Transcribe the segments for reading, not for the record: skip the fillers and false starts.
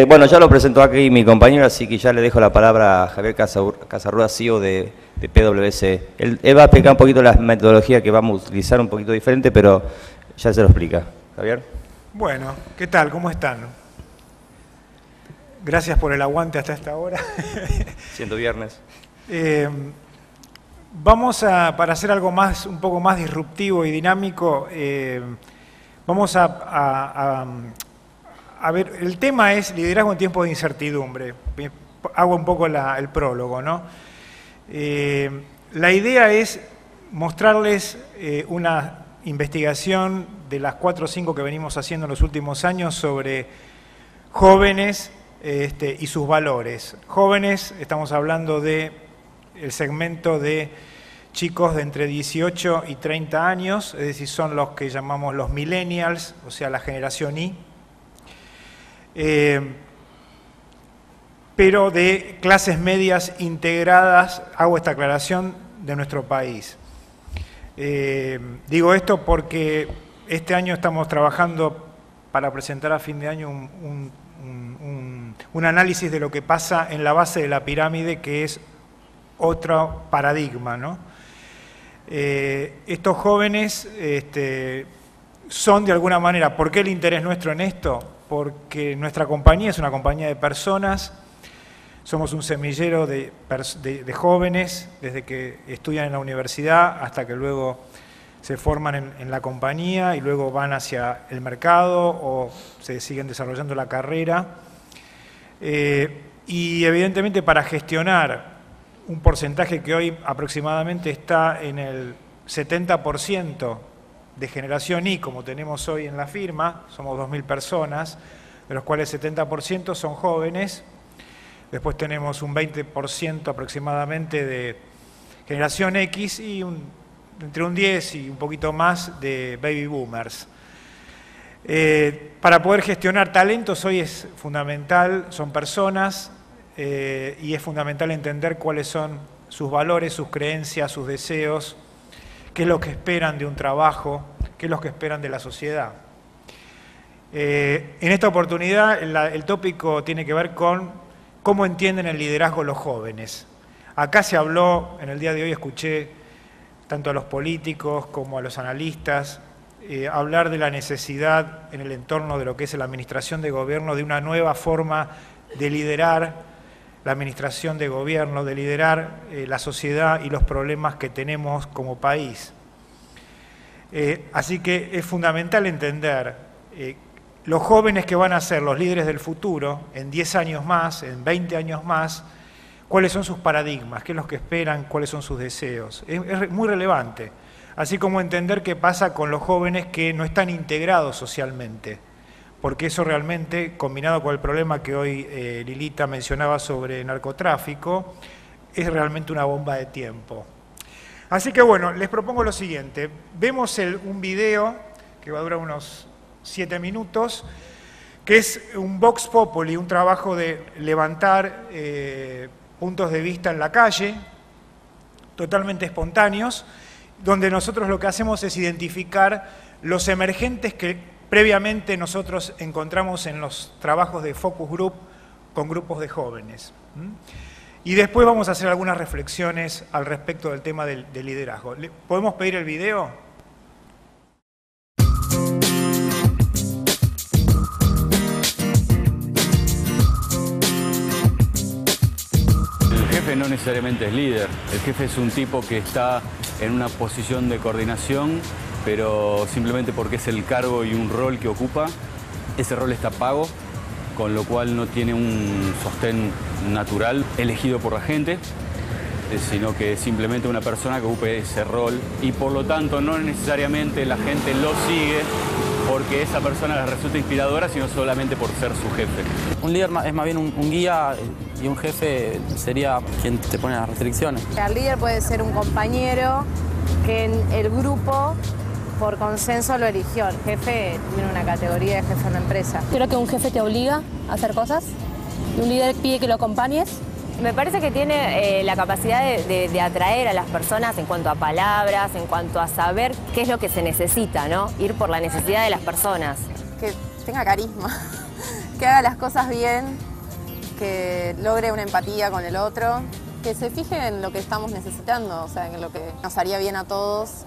Bueno, ya lo presentó aquí mi compañero, así que ya le dejo la palabra a Javier Casarruda, CEO de PwC. Él va a explicar un poquito la metodología que vamos a utilizar, un poquito diferente, pero ya se lo explica. Javier. Bueno, ¿qué tal? ¿Cómo están? Gracias por el aguante hasta esta hora. Siendo viernes. Vamos a, para hacer algo más, un poco más disruptivo y dinámico, vamos a ver, el tema es liderazgo en tiempos de incertidumbre. Hago un poco el prólogo, ¿no? La idea es mostrarles una investigación de las 4 o 5 que venimos haciendo en los últimos años sobre jóvenes y sus valores. Jóvenes, estamos hablando de el segmento de chicos de entre 18 y 30 años, es decir, son los que llamamos los millennials, o sea, la generación Y, pero de clases medias integradas, hago esta aclaración, de nuestro país. Digo esto porque este año estamos trabajando para presentar a fin de año un análisis de lo que pasa en la base de la pirámide, que es otro paradigma, ¿no? Estos jóvenes son de alguna manera, ¿por qué el interés nuestro en esto? Porque nuestra compañía es una compañía de personas, somos un semillero de jóvenes, desde que estudian en la universidad hasta que luego se forman en la compañía y luego van hacia el mercado o se siguen desarrollando la carrera. Y evidentemente para gestionar un porcentaje que hoy aproximadamente está en el 70% de generación Y, como tenemos hoy en la firma, somos 2.000 personas, de los cuales 70% son jóvenes, después tenemos un 20% aproximadamente de generación X y entre un 10 y un poquito más de baby boomers. Para poder gestionar talentos hoy es fundamental, son personas, y es fundamental entender cuáles son sus valores, sus creencias, sus deseos, qué es lo que esperan de un trabajo, qué es lo que esperan de la sociedad. En esta oportunidad el tópico tiene que ver con cómo entienden el liderazgo los jóvenes. Acá se habló, en el día de hoy escuché tanto a los políticos como a los analistas hablar de la necesidad en el entorno de lo que es la administración de gobierno de una nueva forma de liderar la administración de gobierno, de liderar la sociedad y los problemas que tenemos como país. Así que es fundamental entender los jóvenes que van a ser los líderes del futuro, en 10 años más, en 20 años más, cuáles son sus paradigmas, qué es lo que esperan, cuáles son sus deseos. Es muy relevante. Así como entender qué pasa con los jóvenes que no están integrados socialmente, porque eso realmente, combinado con el problema que hoy Lilita mencionaba sobre narcotráfico, es realmente una bomba de tiempo. Así que bueno, les propongo lo siguiente. Vemos un video que va a durar unos 7 minutos, que es un Vox Populi, un trabajo de levantar puntos de vista en la calle, totalmente espontáneos, donde nosotros lo que hacemos es identificar los emergentes que previamente nosotros encontramos en los trabajos de focus group con grupos de jóvenes. Y después vamos a hacer algunas reflexiones al respecto del tema del liderazgo. ¿Podemos pedir el video? El jefe no necesariamente es líder. El jefe es un tipo que está en una posición de coordinación, pero simplemente porque es el cargo y un rol que ocupa, ese rol está pago, con lo cual no tiene un sostén natural elegido por la gente, sino que es simplemente una persona que ocupe ese rol y por lo tanto no necesariamente la gente lo sigue porque esa persona les resulta inspiradora, sino solamente por ser su jefe. Un líder es más bien un guía y un jefe sería quien te pone las restricciones. El líder puede ser un compañero que en el grupo por consenso lo eligió. El jefe tiene una categoría de jefe en la empresa. Creo que un jefe te obliga a hacer cosas y un líder pide que lo acompañes. Me parece que tiene la capacidad de atraer a las personas en cuanto a palabras, en cuanto a saber qué es lo que se necesita, ¿no? Ir por la necesidad de las personas. Que tenga carisma, Que haga las cosas bien, que logre una empatía con el otro, que se fije en lo que estamos necesitando, o sea, en lo que nos haría bien a todos.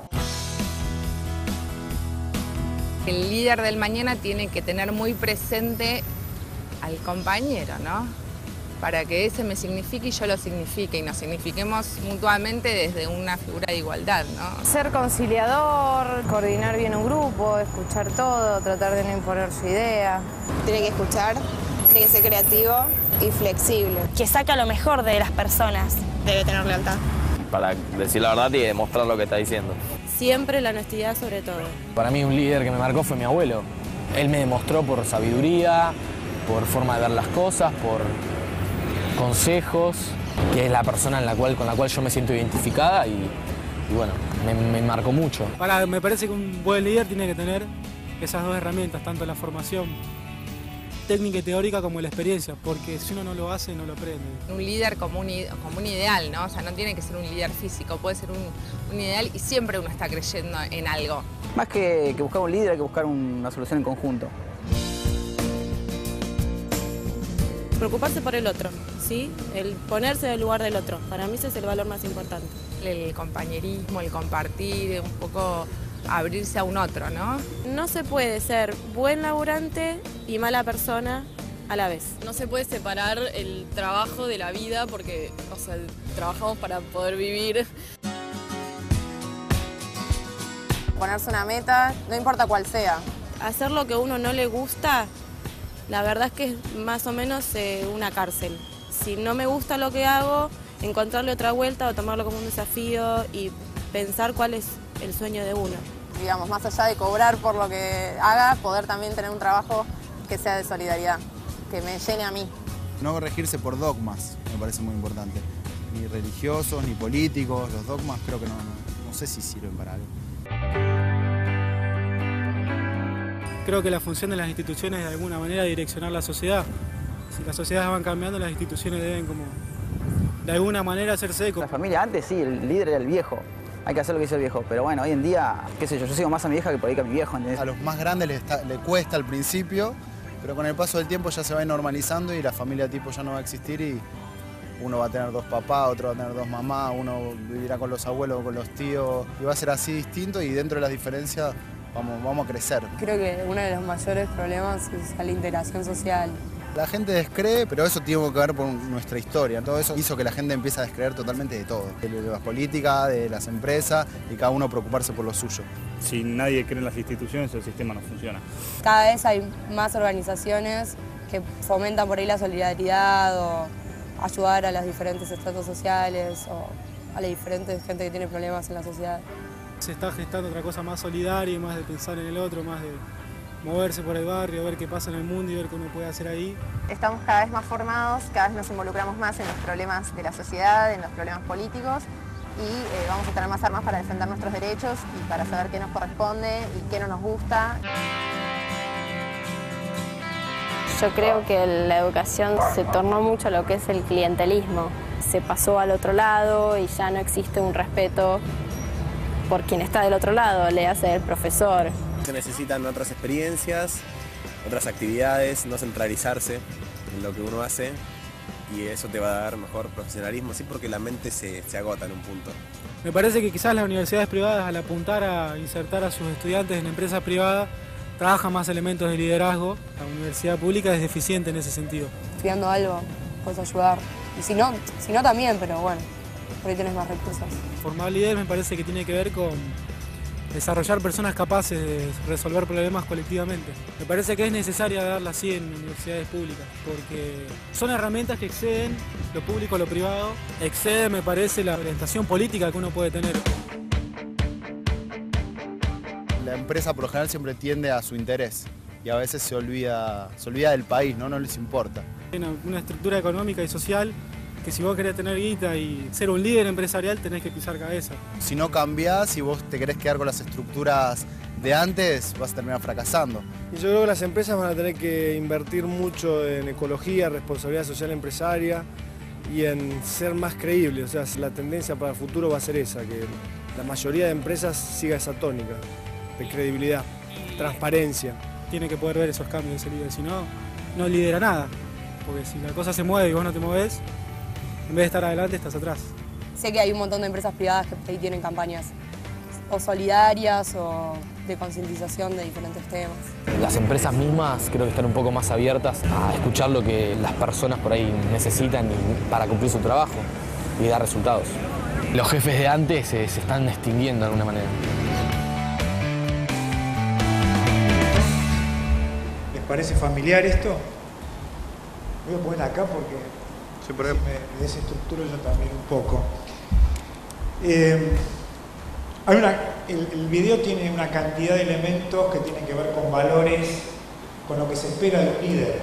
El líder del mañana tiene que tener muy presente al compañero, ¿no? Para que ese me signifique y yo lo signifique y nos signifiquemos mutuamente desde una figura de igualdad, ¿no? Ser conciliador, coordinar bien un grupo, escuchar todo, tratar de no imponer su idea. Tiene que escuchar, tiene que ser creativo y flexible. Que saca lo mejor de las personas. Debe tener lealtad. Para decir la verdad y demostrar lo que está diciendo. Siempre la honestidad sobre todo. Para mí un líder que me marcó fue mi abuelo. Él me demostró por sabiduría, por forma de ver las cosas, por consejos, que es la persona con la cual yo me siento identificada y bueno, me marcó mucho. Me parece que un buen líder tiene que tener esas dos herramientas, tanto la formación técnica y teórica como la experiencia, porque si uno no lo hace, no lo aprende. Un líder como un ideal, ¿no? O sea, no tiene que ser un líder físico, puede ser un ideal y siempre uno está creyendo en algo. Más que buscar un líder, hay que buscar una solución en conjunto. Preocuparse por el otro, ¿sí? El ponerse en el lugar del otro. Para mí ese es el valor más importante. El compañerismo, el compartir, un poco abrirse a un otro, ¿no? No se puede ser buen laburante y mala persona a la vez. No se puede separar el trabajo de la vida porque, o sea, trabajamos para poder vivir. Ponerse una meta, no importa cuál sea. Hacer lo que a uno no le gusta, la verdad es que es más o menos una cárcel. Si no me gusta lo que hago, encontrarle otra vuelta o tomarlo como un desafío y pensar cuál es el sueño de uno. Digamos, más allá de cobrar por lo que haga, poder también tener un trabajo que sea de solidaridad, que me llene a mí. No regirse por dogmas, me parece muy importante. Ni religiosos, ni políticos, los dogmas creo que no sé si sirven para algo. Creo que la función de las instituciones es de alguna manera direccionar la sociedad. Si las sociedades van cambiando, las instituciones deben como de alguna manera hacerse eco. La familia antes sí, el líder era el viejo. Hay que hacer lo que hizo el viejo, pero bueno, hoy en día, qué sé yo sigo más a mi vieja que por ahí que a mi viejo. ¿Entendés? A los más grandes le cuesta al principio, pero con el paso del tiempo ya se va normalizando y la familia tipo ya no va a existir y uno va a tener dos papás, otro va a tener dos mamás, uno vivirá con los abuelos, con los tíos, y va a ser así distinto y dentro de las diferencias vamos a crecer. Creo que uno de los mayores problemas es la integración social. La gente descree, pero eso tiene que ver con nuestra historia. Todo eso hizo que la gente empiece a descreer totalmente de todo. De las políticas, de las empresas y cada uno preocuparse por lo suyo. Si nadie cree en las instituciones, el sistema no funciona. Cada vez hay más organizaciones que fomentan por ahí la solidaridad o ayudar a los diferentes estratos sociales o a la diferente gente que tiene problemas en la sociedad. Se está gestando otra cosa más solidaria, más de pensar en el otro, más de moverse por el barrio, ver qué pasa en el mundo y ver qué uno puede hacer ahí. Estamos cada vez más formados, cada vez nos involucramos más en los problemas de la sociedad, en los problemas políticos y vamos a tener más armas para defender nuestros derechos y para saber qué nos corresponde y qué no nos gusta. Yo creo que la educación se tornó mucho a lo que es el clientelismo. Se pasó al otro lado y ya no existe un respeto por quien está del otro lado, le hace el profesor. Se necesitan otras experiencias, otras actividades, no centralizarse en lo que uno hace y eso te va a dar mejor profesionalismo, sí, porque la mente se agota en un punto. Me parece que quizás las universidades privadas, al apuntar a insertar a sus estudiantes en empresas privadas, trabajan más elementos de liderazgo. La universidad pública es deficiente en ese sentido. Estudiando algo puedes ayudar. Y si no también, pero bueno, por ahí tenés más recursos. Formar líderes me parece que tiene que ver con desarrollar personas capaces de resolver problemas colectivamente. Me parece que es necesaria darla así en universidades públicas, porque son herramientas que exceden lo público, lo privado, excede, me parece, la orientación política que uno puede tener. La empresa por lo general siempre tiende a su interés y a veces se olvida del país, no les importa. Hay una estructura económica y social que si vos querés tener guita y ser un líder empresarial tenés que pisar cabeza. Si no cambiás y vos te querés quedar con las estructuras de antes, vas a terminar fracasando. Y yo creo que las empresas van a tener que invertir mucho en ecología, responsabilidad social empresaria y en ser más creíbles. O sea, la tendencia para el futuro va a ser esa, que la mayoría de empresas siga esa tónica de credibilidad, transparencia. Tiene que poder ver esos cambios ese líder, si no, no lidera nada. Porque si la cosa se mueve y vos no te mueves, en vez de estar adelante, estás atrás. Sé que hay un montón de empresas privadas que ahí tienen campañas o solidarias o de concientización de diferentes temas. Las empresas mismas creo que están un poco más abiertas a escuchar lo que las personas por ahí necesitan para cumplir su trabajo y dar resultados. Los jefes de antes se están extinguiendo de alguna manera. ¿Les parece familiar esto? Voy a poner acá porque sí, por si me desestructuro yo también un poco. El video tiene una cantidad de elementos que tienen que ver con valores, con lo que se espera de un líder.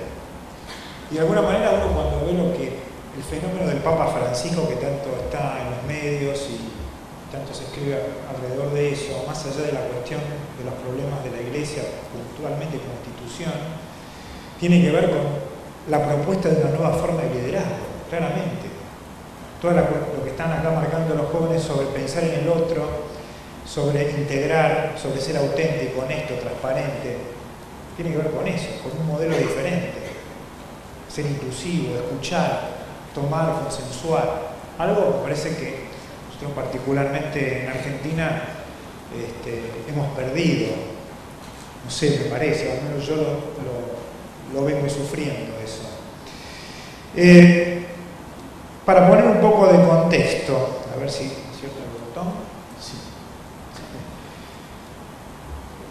Y de alguna manera uno cuando ve el fenómeno del Papa Francisco, que tanto está en los medios y tanto se escribe alrededor de eso, más allá de la cuestión de los problemas de la Iglesia, puntualmente Constitución, tiene que ver con la propuesta de una nueva forma de liderazgo, claramente. Todo lo que están acá marcando los jóvenes sobre pensar en el otro, sobre integrar, sobre ser auténtico, honesto, transparente, tiene que ver con eso, con un modelo diferente. Ser inclusivo, escuchar, tomar, consensuar. Algo me parece que nosotros particularmente en Argentina hemos perdido. No sé, me parece, al menos yo lo vengo sufriendo eso. Para poner un poco de contexto, a ver si acierto el botón. Sí.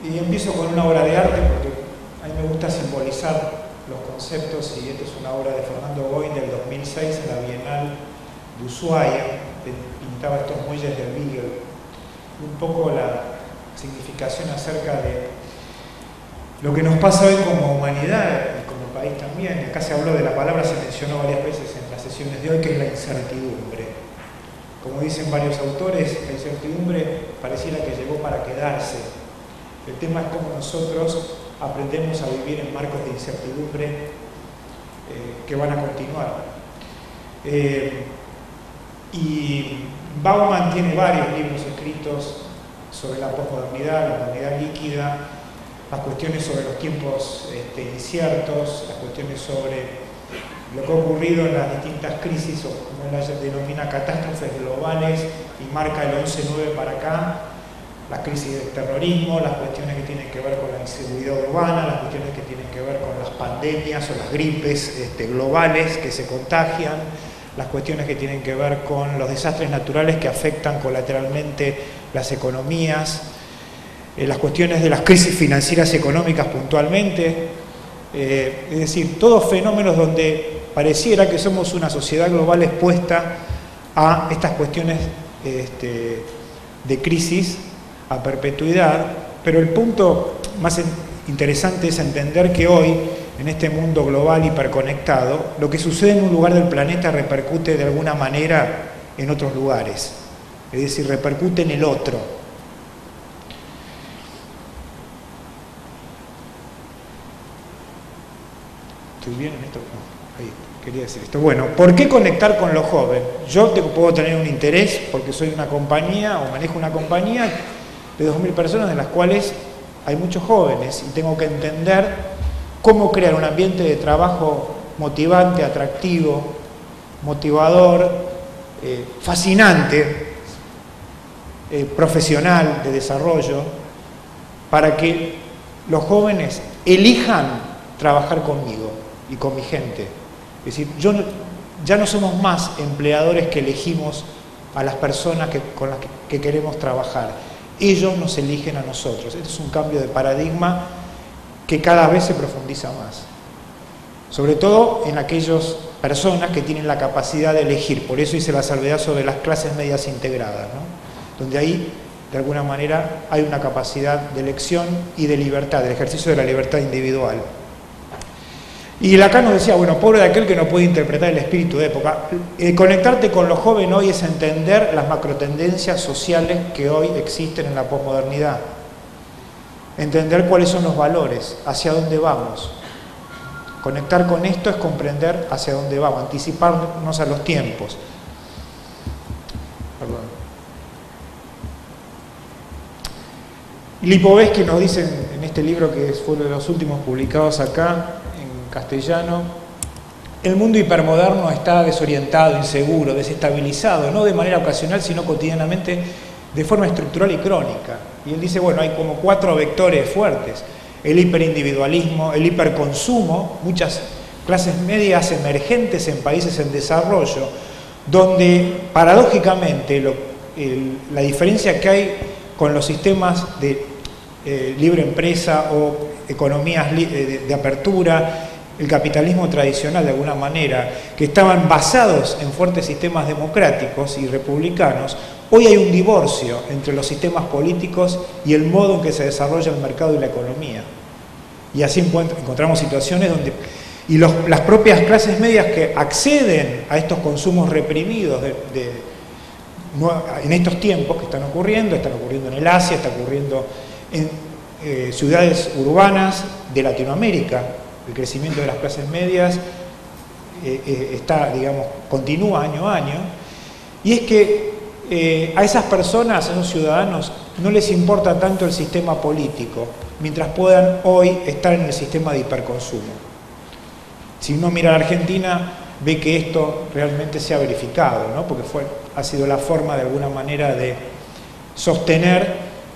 Y empiezo con una obra de arte porque a mí me gusta simbolizar los conceptos, y esta es una obra de Fernando Goin del 2006 en la Bienal de Ushuaia, que pintaba estos muelles del Beagle. Un poco la significación acerca de lo que nos pasa hoy como humanidad y como país también. Acá se habló de la palabra, se mencionó varias veces en las sesiones de hoy, que es la incertidumbre. Como dicen varios autores, la incertidumbre pareciera que llegó para quedarse. El tema es cómo nosotros aprendemos a vivir en marcos de incertidumbre que van a continuar. Y Bauman tiene varios libros escritos sobre la posmodernidad, la modernidad líquida, las cuestiones sobre los tiempos inciertos, las cuestiones sobre lo que ha ocurrido en las distintas crisis, o como él las denomina catástrofes globales, y marca el 11/9 para acá, la crisis del terrorismo, las cuestiones que tienen que ver con la inseguridad urbana, las cuestiones que tienen que ver con las pandemias o las gripes globales que se contagian, las cuestiones que tienen que ver con los desastres naturales que afectan colateralmente las economías, las cuestiones de las crisis financieras y económicas puntualmente, es decir, todos fenómenos donde pareciera que somos una sociedad global expuesta a estas cuestiones de crisis a perpetuidad, pero el punto más interesante es entender que hoy, en este mundo global hiperconectado, lo que sucede en un lugar del planeta repercute de alguna manera en otros lugares, es decir, repercute en el otro. ¿Estoy bien en esto? No, ahí quería decir esto. Bueno, ¿por qué conectar con los jóvenes? Yo puedo tener un interés porque soy una compañía o manejo una compañía de 2.000 personas, de las cuales hay muchos jóvenes, y tengo que entender cómo crear un ambiente de trabajo motivante, atractivo, motivador, fascinante, profesional, de desarrollo, para que los jóvenes elijan trabajar conmigo y con mi gente. Es decir, ya no somos más empleadores que elegimos a las personas con las que queremos trabajar. Ellos nos eligen a nosotros. Este es un cambio de paradigma que cada vez se profundiza más. Sobre todo en aquellas personas que tienen la capacidad de elegir. Por eso hice la salvedad sobre las clases medias integradas, ¿no? Donde ahí, de alguna manera, hay una capacidad de elección y de libertad, del ejercicio de la libertad individual. Y Lacan nos decía, bueno, pobre de aquel que no puede interpretar el espíritu de época. Conectarte con los jóvenes hoy es entender las macrotendencias sociales que hoy existen en la posmodernidad. Entender cuáles son los valores, hacia dónde vamos. Conectar con esto es comprender hacia dónde vamos, anticiparnos a los tiempos. Perdón. Lipovetsky nos dice en este libro, que fue uno de los últimos publicados acá, castellano. El mundo hipermoderno está desorientado, inseguro, desestabilizado, no de manera ocasional, sino cotidianamente, de forma estructural y crónica. Y él dice, bueno, hay como 4 vectores fuertes: el hiperindividualismo, el hiperconsumo, muchas clases medias emergentes en países en desarrollo, donde paradójicamente la diferencia que hay con los sistemas de libre empresa o economías de apertura, el capitalismo tradicional de alguna manera, que estaban basados en fuertes sistemas democráticos y republicanos, hoy hay un divorcio entre los sistemas políticos y el modo en que se desarrolla el mercado y la economía. Y así encontramos situaciones donde... Y las propias clases medias que acceden a estos consumos reprimidos en estos tiempos que están ocurriendo en el Asia, está ocurriendo en ciudades urbanas de Latinoamérica. El crecimiento de las clases medias continúa año a año, y es que a esas personas, a esos ciudadanos, no les importa tanto el sistema político, mientras puedan hoy estar en el sistema de hiperconsumo. Si uno mira a la Argentina, ve que esto realmente se ha verificado, ¿no? Porque ha sido la forma de alguna manera de sostener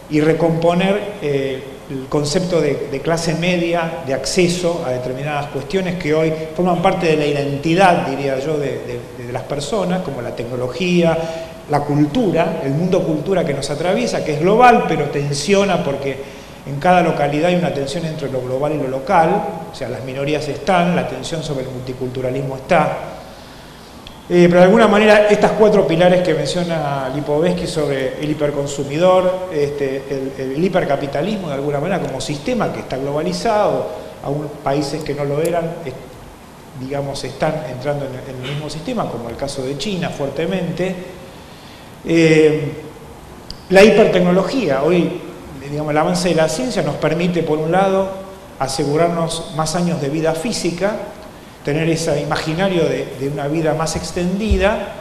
y recomponer el concepto de clase media, de acceso a determinadas cuestiones que hoy forman parte de la identidad, diría yo, de las personas, como la tecnología, la cultura, el mundo cultura que nos atraviesa, que es global, pero tensiona porque en cada localidad hay una tensión entre lo global y lo local, o sea, las minorías están, la tensión sobre el multiculturalismo está. Pero de alguna manera estos 4 pilares que menciona Lipovetsky sobre el hiperconsumidor, el hipercapitalismo de alguna manera como sistema que está globalizado, aún países que no lo eran, están entrando en el mismo sistema, como el caso de China fuertemente. La hipertecnología, hoy el avance de la ciencia nos permite, por un lado, asegurarnos más años de vida física, tener ese imaginario de una vida más extendida,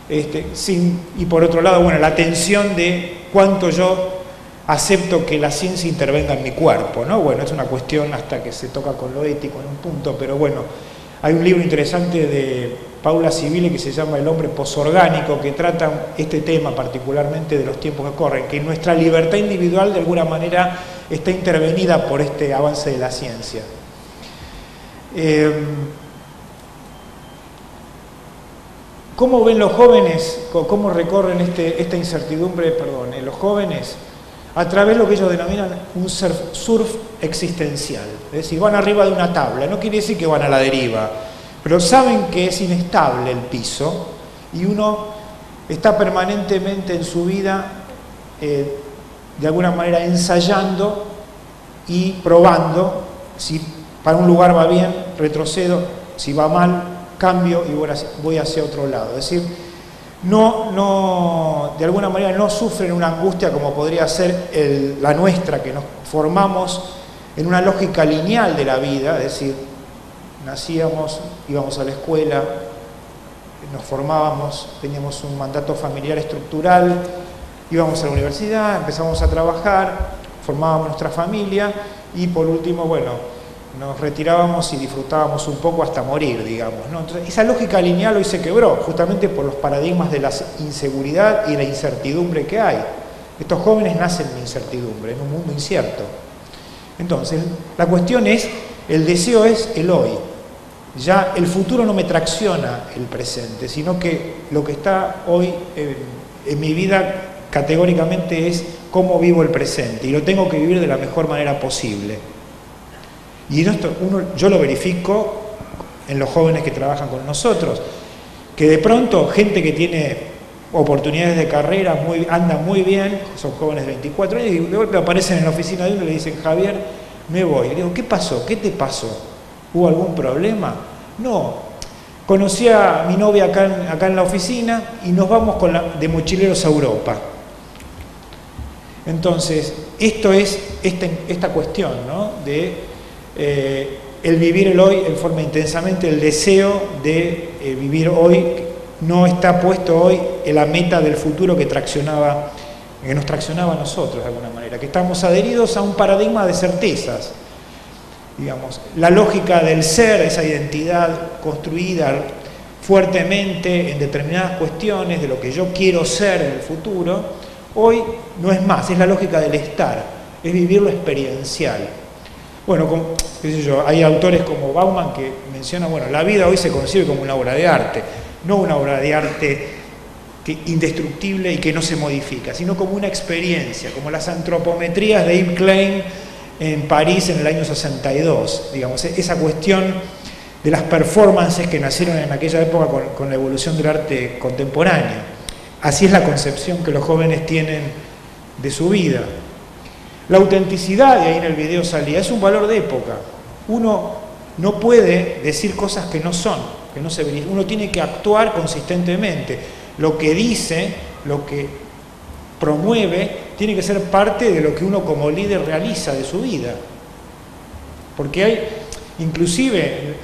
y por otro lado, bueno, la tensión de cuánto yo acepto que la ciencia intervenga en mi cuerpo, ¿no? Bueno, es una cuestión hasta que se toca con lo ético en un punto, pero bueno, hay un libro interesante de Paula Civile que se llama El hombre posorgánico, que trata este tema particularmente de los tiempos que corren, que nuestra libertad individual de alguna manera está intervenida por este avance de la ciencia. ¿Cómo ven los jóvenes, cómo recorren esta incertidumbre, los jóvenes? A través de lo que ellos denominan un surf existencial. Es decir, van arriba de una tabla, no quiere decir que van a la deriva, pero saben que es inestable el piso y uno está permanentemente en su vida, de alguna manera ensayando y probando. Si para un lugar va bien, retrocedo; si va mal, cambio y voy hacia otro lado. Es decir, de alguna manera no sufren una angustia como podría ser la nuestra, que nos formamos en una lógica lineal de la vida, es decir, nacíamos, íbamos a la escuela, nos formábamos, teníamos un mandato familiar estructural, íbamos a la universidad, empezamos a trabajar, formábamos nuestra familia y por último, bueno, nos retirábamos y disfrutábamos un poco hasta morir, digamos, ¿no? Entonces, esa lógica lineal hoy se quebró, justamente por los paradigmas de la inseguridad y la incertidumbre que hay. Estos jóvenes nacen en incertidumbre, en un mundo incierto. Entonces, la cuestión es, el deseo es el hoy. Ya el futuro no me tracciona el presente, sino que lo que está hoy en mi vida categóricamente es cómo vivo el presente, y lo tengo que vivir de la mejor manera posible. Y esto yo lo verifico en los jóvenes que trabajan con nosotros, que de pronto gente que tiene oportunidades de carrera, anda muy bien, son jóvenes de 24 años, y de golpe aparecen en la oficina de uno y le dicen: Javier, me voy. Y le digo: ¿qué pasó? ¿Qué te pasó? ¿Hubo algún problema? No, conocí a mi novia acá en la oficina y nos vamos de mochileros a Europa. Entonces, esto es esta cuestión, ¿no? De el vivir el hoy en forma intensamente, el deseo de vivir hoy no está puesto hoy en la meta del futuro que nos traccionaba a nosotros de alguna manera, que estamos adheridos a un paradigma de certezas. digamos, la lógica del ser, esa identidad construida fuertemente en determinadas cuestiones de lo que yo quiero ser en el futuro, hoy no es más, es la lógica del estar, es vivir lo experiencial. Bueno, qué sé yo, hay autores como Bauman que mencionan, bueno, la vida hoy se concibe como una obra de arte, no una obra de arte indestructible y que no se modifica, sino como una experiencia, como las antropometrías de Yves Klein en París en el año 62, digamos, esa cuestión de las performances que nacieron en aquella época con la evolución del arte contemporáneo. Así es la concepción que los jóvenes tienen de su vida. La autenticidad, y ahí en el video salía, es un valor de época. Uno no puede decir cosas que no son, que no se verifican. Uno tiene que actuar consistentemente. Lo que dice, lo que promueve, tiene que ser parte de lo que uno como líder realiza de su vida. Porque hay, inclusive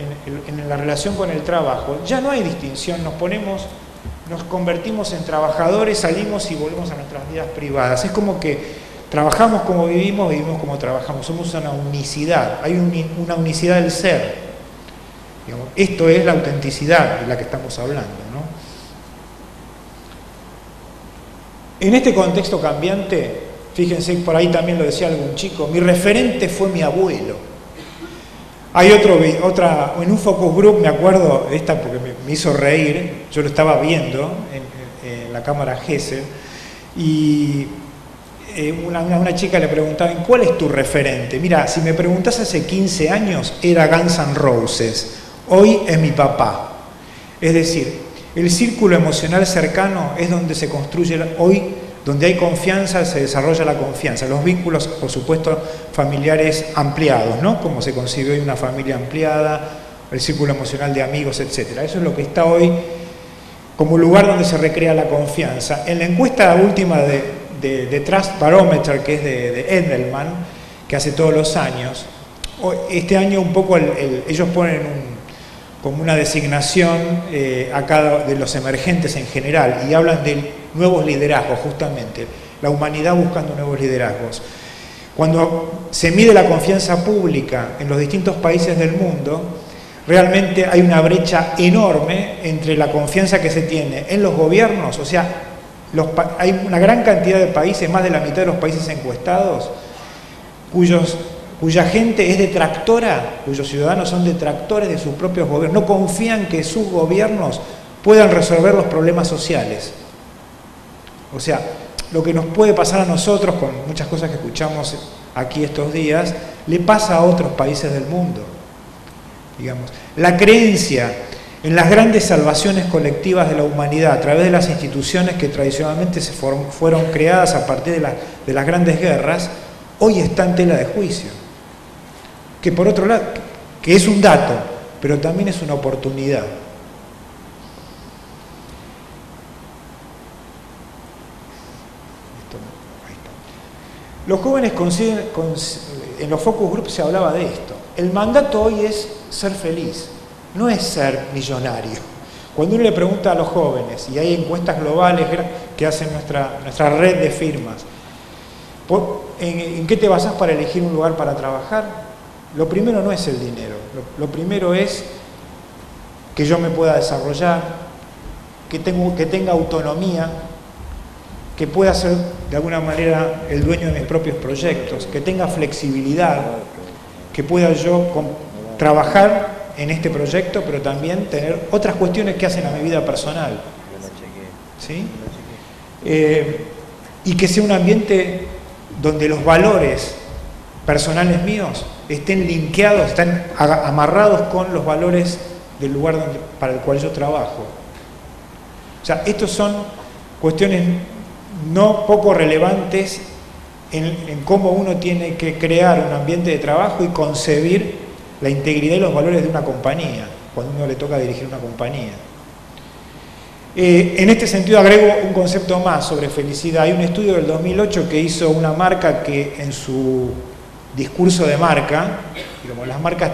en la relación con el trabajo, ya no hay distinción, nos convertimos en trabajadores, salimos y volvemos a nuestras vidas privadas. Es como que trabajamos como vivimos, vivimos como trabajamos. Somos una unicidad, hay una unicidad del ser. Digamos, esto es la autenticidad de la que estamos hablando, ¿no? En este contexto cambiante, fíjense, por ahí también lo decía algún chico, mi referente fue mi abuelo. Hay otra, en un focus group, me acuerdo, esta porque me hizo reír, yo lo estaba viendo en la cámara Gesell, y una chica le preguntaba, ¿cuál es tu referente? Mira, si me preguntás hace 15 años, era Guns N' Roses, hoy es mi papá. Es decir, el círculo emocional cercano es donde se construye hoy, donde hay confianza, se desarrolla la confianza. Los vínculos, por supuesto, familiares ampliados, ¿no? Como se concibe hoy una familia ampliada, el círculo emocional de amigos, etc. Eso es lo que está hoy como lugar donde se recrea la confianza. En la encuesta última de Trust Barometer, que es de Edelman, que hace todos los años, este año un poco ellos ponen como una designación a cada de los emergentes en general y hablan de nuevos liderazgos, justamente, la humanidad buscando nuevos liderazgos. Cuando se mide la confianza pública en los distintos países del mundo, realmente hay una brecha enorme entre la confianza que se tiene en los gobiernos, o sea, hay una gran cantidad de países, más de la mitad de los países encuestados, cuya gente es detractora, cuyos ciudadanos son detractores de sus propios gobiernos, no confían que sus gobiernos puedan resolver los problemas sociales. O sea, lo que nos puede pasar a nosotros, con muchas cosas que escuchamos aquí estos días, le pasa a otros países del mundo. Digamos, la creencia en las grandes salvaciones colectivas de la humanidad a través de las instituciones que tradicionalmente fueron creadas a partir de las grandes guerras, hoy está en tela de juicio. Que por otro lado, que es un dato, pero también es una oportunidad. Los jóvenes en los focus groups se hablaba de esto. El mandato hoy es ser feliz, no es ser millonario. Cuando uno le pregunta a los jóvenes, y hay encuestas globales que hacen nuestra red de firmas, ¿en qué te basás para elegir un lugar para trabajar? Lo primero no es el dinero, lo primero es que yo me pueda desarrollar, que tenga autonomía, que pueda ser de alguna manera el dueño de mis propios proyectos, que tenga flexibilidad, que pueda yo trabajar en este proyecto, pero también tener otras cuestiones que hacen a mi vida personal. ¿Sí? Y que sea un ambiente donde los valores personales míos estén linkeados, están amarrados con los valores del lugar para el cual yo trabajo. O sea, estos son cuestiones no poco relevantes en cómo uno tiene que crear un ambiente de trabajo y concebir la integridad y los valores de una compañía, cuando uno le toca dirigir una compañía. En este sentido agrego un concepto más sobre felicidad. Hay un estudio del 2008 que hizo una marca que en su discurso de marca, digamos, las marcas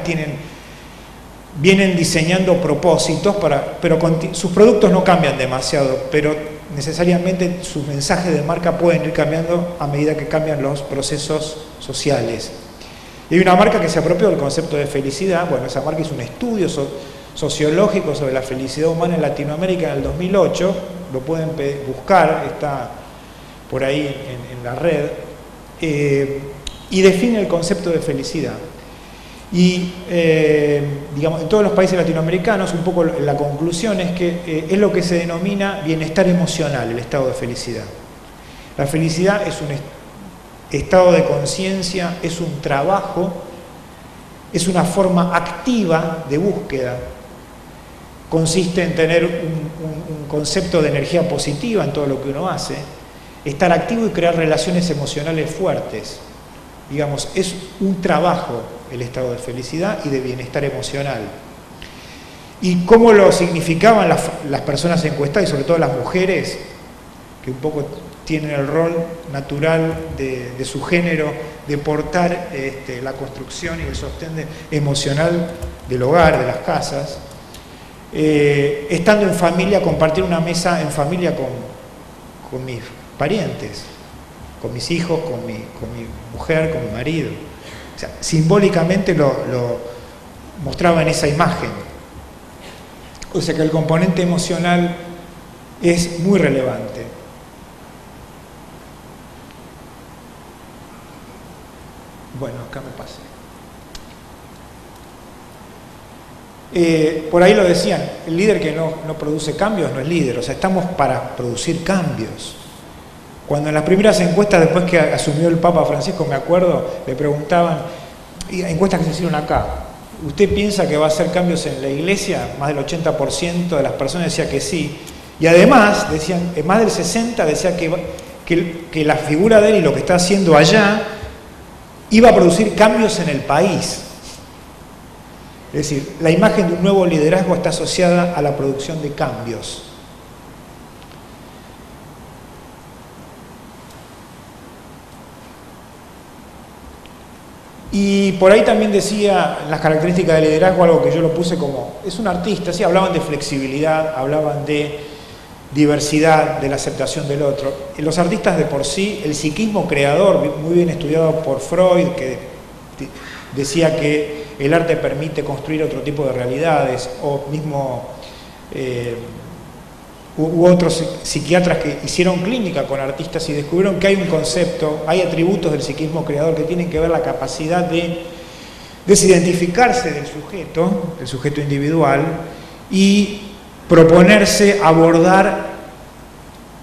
vienen diseñando propósitos, pero sus productos no cambian demasiado, pero necesariamente sus mensajes de marca pueden ir cambiando a medida que cambian los procesos sociales. Y hay una marca que se apropió del concepto de felicidad. Bueno, esa marca hizo un estudio sociológico sobre la felicidad humana en Latinoamérica en el 2008, lo pueden buscar, está por ahí en la red, y define el concepto de felicidad. Y, digamos, en todos los países latinoamericanos, un poco la conclusión es que es lo que se denomina bienestar emocional, el estado de felicidad. La felicidad es un estado de conciencia, es un trabajo, es una forma activa de búsqueda. Consiste en tener un concepto de energía positiva en todo lo que uno hace, estar activo y crear relaciones emocionales fuertes. Digamos, es un trabajo el estado de felicidad y de bienestar emocional. ¿Y cómo lo significaban las personas encuestadas y sobre todo las mujeres, que un poco tienen el rol natural de su género de portar la construcción y el sostén emocional del hogar, de las casas? Estando en familia, compartir una mesa en familia con mis parientes, con mis hijos, con mi mujer, con mi marido. O sea, simbólicamente lo mostraba en esa imagen. O sea que el componente emocional es muy relevante. Bueno, acá me pasé. Por ahí lo decían, el líder que no produce cambios no es líder, o sea, estamos para producir cambios. Cuando en las primeras encuestas, después que asumió el Papa Francisco, me acuerdo, le preguntaban, encuestas que se hicieron acá, ¿usted piensa que va a hacer cambios en la iglesia? Más del 80% de las personas decía que sí, y además, decían, más del 60% decía que la figura de él y lo que está haciendo allá iba a producir cambios en el país. Es decir, la imagen de un nuevo liderazgo está asociada a la producción de cambios. Y por ahí también decía las características del liderazgo, algo que yo lo puse como, es un artista, sí, hablaban de flexibilidad, hablaban de diversidad, de la aceptación del otro. Los artistas de por sí, el psiquismo creador, muy bien estudiado por Freud, que decía que el arte permite construir otro tipo de realidades, o mismo u otros psiquiatras que hicieron clínica con artistas y descubrieron que hay un concepto, hay atributos del psiquismo creador que tienen que ver la capacidad de desidentificarse del sujeto, el sujeto individual, y proponerse abordar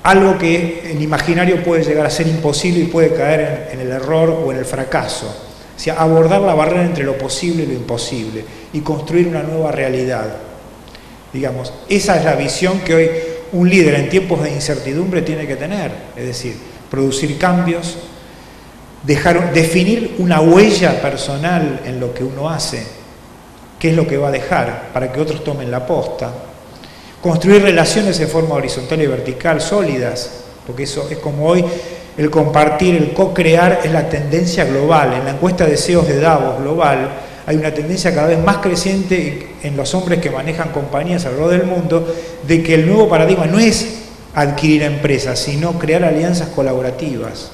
algo que en imaginario puede llegar a ser imposible y puede caer en el error o en el fracaso. O sea, abordar la barrera entre lo posible y lo imposible y construir una nueva realidad. Digamos, esa es la visión que hoy un líder en tiempos de incertidumbre tiene que tener. Es decir, producir cambios, definir una huella personal en lo que uno hace, qué es lo que va a dejar para que otros tomen la posta. Construir relaciones de forma horizontal y vertical sólidas, porque eso es como hoy el compartir, el co-crear es la tendencia global. En la encuesta de CEOs de Davos global hay una tendencia cada vez más creciente en los hombres que manejan compañías alrededor del mundo de que el nuevo paradigma no es adquirir empresas, sino crear alianzas colaborativas.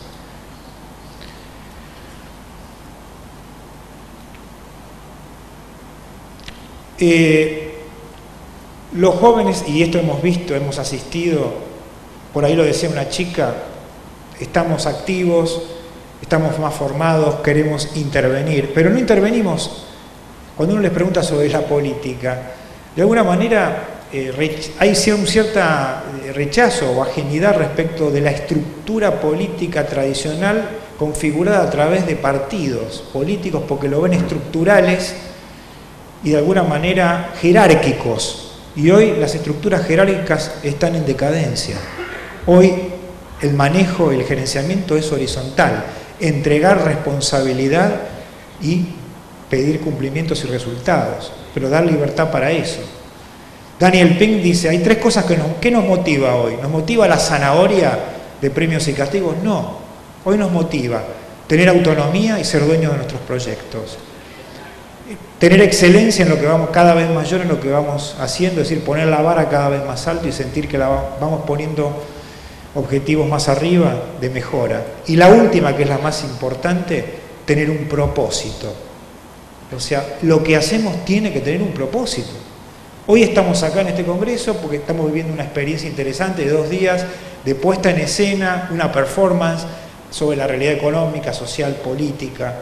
Los jóvenes, y esto hemos visto, hemos asistido, por ahí lo decía una chica, estamos activos, estamos más formados, queremos intervenir, pero no intervenimos. Cuando uno les pregunta sobre la política, de alguna manera hay un cierto rechazo o ajenidad respecto de la estructura política tradicional configurada a través de partidos políticos porque lo ven estructurales y de alguna manera jerárquicos. Y hoy las estructuras jerárquicas están en decadencia. Hoy el manejo, el gerenciamiento es horizontal, entregar responsabilidad y pedir cumplimientos y resultados, pero dar libertad para eso. Daniel Pink dice, hay tres cosas que nos motiva hoy. ¿Nos motiva la zanahoria de premios y castigos? No, hoy nos motiva tener autonomía y ser dueños de nuestros proyectos. Tener excelencia en lo que vamos, cada vez mayor en lo que vamos haciendo, es decir, poner la vara cada vez más alto y sentir que la vamos poniendo objetivos más arriba de mejora. Y la última, que es la más importante, tener un propósito. O sea, lo que hacemos tiene que tener un propósito. Hoy estamos acá en este congreso porque estamos viviendo una experiencia interesante de 2 días de puesta en escena, una performance sobre la realidad económica, social, política.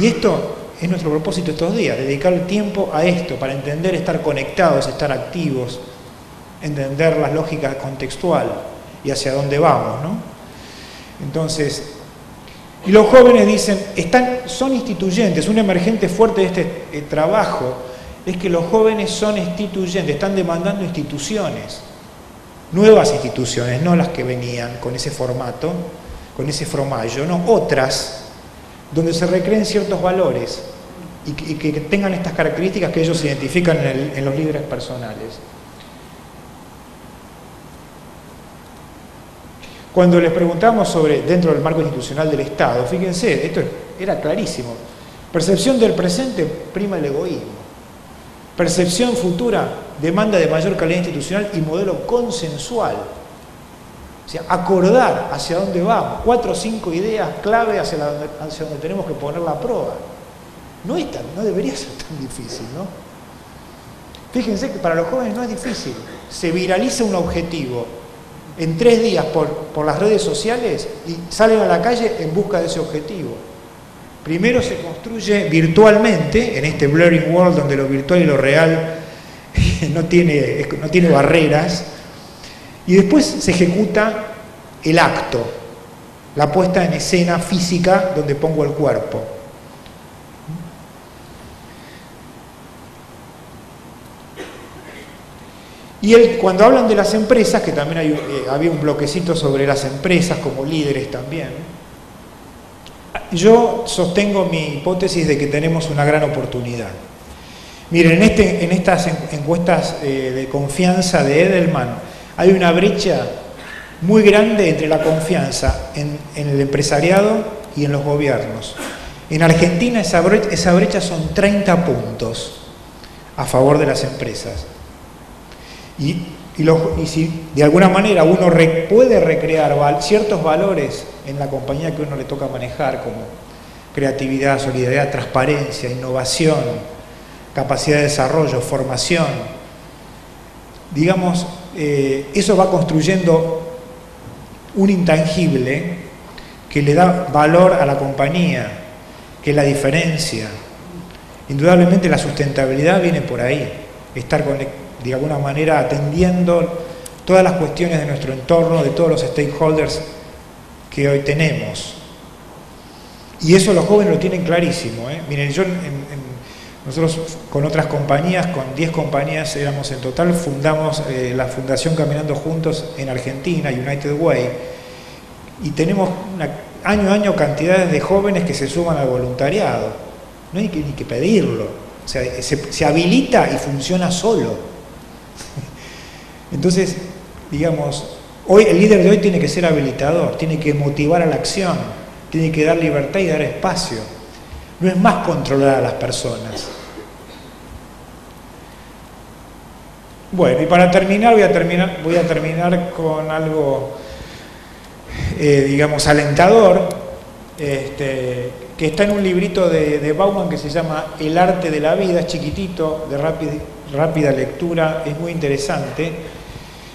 Y esto es nuestro propósito estos días, dedicar el tiempo a esto, para entender, estar conectados, estar activos, entender la lógica contextual y hacia dónde vamos, ¿no? Entonces, y los jóvenes dicen, son instituyentes. Un emergente fuerte de este trabajo es que los jóvenes son instituyentes, están demandando instituciones, nuevas instituciones, no las que venían con ese formato, con ese fromallo, no, otras, donde se recreen ciertos valores y que tengan estas características que ellos identifican en los líderes personales. Cuando les preguntamos sobre, dentro del marco institucional del Estado, fíjense, esto era clarísimo. Percepción del presente prima el egoísmo. Percepción futura demanda de mayor calidad institucional y modelo consensual. O sea, acordar hacia dónde vamos. 4 o 5 ideas clave hacia donde tenemos que poner la prueba. No debería ser tan difícil, ¿no? Fíjense que para los jóvenes no es difícil. Se viraliza un objetivo en 3 días por las redes sociales y salen a la calle en busca de ese objetivo. Primero se construye virtualmente, en este blurring world donde lo virtual y lo real no tiene barreras, y después se ejecuta el acto, la puesta en escena física donde pongo el cuerpo. Y cuando hablan de las empresas, que también había un bloquecito sobre las empresas como líderes también, yo sostengo mi hipótesis de que tenemos una gran oportunidad. Miren, en estas encuestas de confianza de Edelman hay una brecha muy grande entre la confianza en el empresariado y en los gobiernos. En Argentina esa brecha son 30 puntos a favor de las empresas. Y si de alguna manera uno puede recrear ciertos valores en la compañía que uno le toca manejar, como creatividad, solidaridad, transparencia, innovación, capacidad de desarrollo, formación, digamos, eso va construyendo un intangible que le da valor a la compañía, que es la diferencia. Indudablemente la sustentabilidad viene por ahí, estar de alguna manera atendiendo todas las cuestiones de nuestro entorno, de todos los stakeholders que hoy tenemos. Y eso los jóvenes lo tienen clarísimo, ¿eh? Miren, nosotros con otras compañías, con 10 compañías éramos en total, fundamos la Fundación Caminando Juntos en Argentina, United Way, y tenemos año a año cantidades de jóvenes que se suman al voluntariado. No hay ni que pedirlo, o sea, se habilita y funciona solo. Entonces, digamos, el líder de hoy tiene que ser habilitador, tiene que motivar a la acción, tiene que dar libertad y dar espacio. No es más controlar a las personas. Bueno, y para terminar, voy a terminar con algo, digamos, alentador, que está en un librito de Bauman que se llama El arte de la vida, es chiquitito, de rápida lectura, es muy interesante,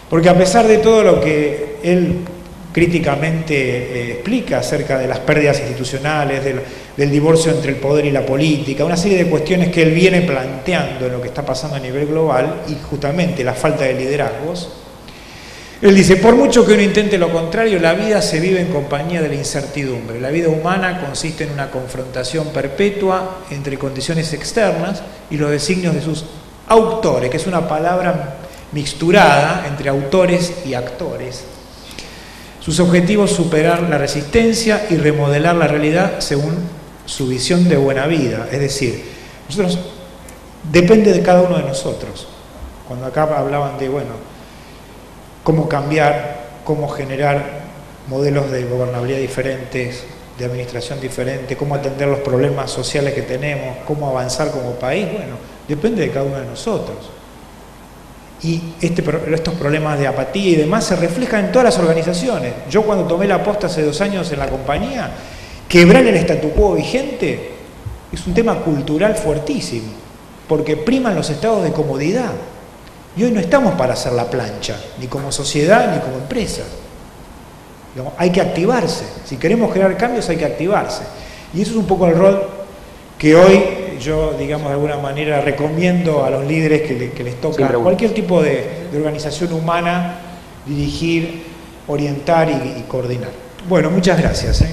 porque a pesar de todo lo que él críticamente explica acerca de las pérdidas institucionales, del divorcio entre el poder y la política, una serie de cuestiones que él viene planteando en lo que está pasando a nivel global y justamente la falta de liderazgos, él dice, por mucho que uno intente lo contrario, la vida se vive en compañía de la incertidumbre. La vida humana consiste en una confrontación perpetua entre condiciones externas y los designios de sus autores, que es una palabra mixturada entre autores y actores. Sus objetivos, superar la resistencia y remodelar la realidad según su visión de buena vida. Es decir, depende de cada uno de nosotros. Cuando acá hablaban de, cómo cambiar, cómo generar modelos de gobernabilidad diferentes, de administración diferente, cómo atender los problemas sociales que tenemos, cómo avanzar como país, depende de cada uno de nosotros. Y estos problemas de apatía y demás se reflejan en todas las organizaciones. Yo cuando tomé la posta hace 2 años en la compañía, Quebrar el statu quo vigente es un tema cultural fuertísimo, porque priman los estados de comodidad. Y hoy no estamos para hacer la plancha, ni como sociedad ni como empresa. Hay que activarse. Si queremos generar cambios hay que activarse. Y eso es un poco el rol que hoy yo, digamos, de alguna manera recomiendo a los líderes que les toca cualquier tipo de organización humana dirigir, orientar y coordinar. Bueno, muchas gracias.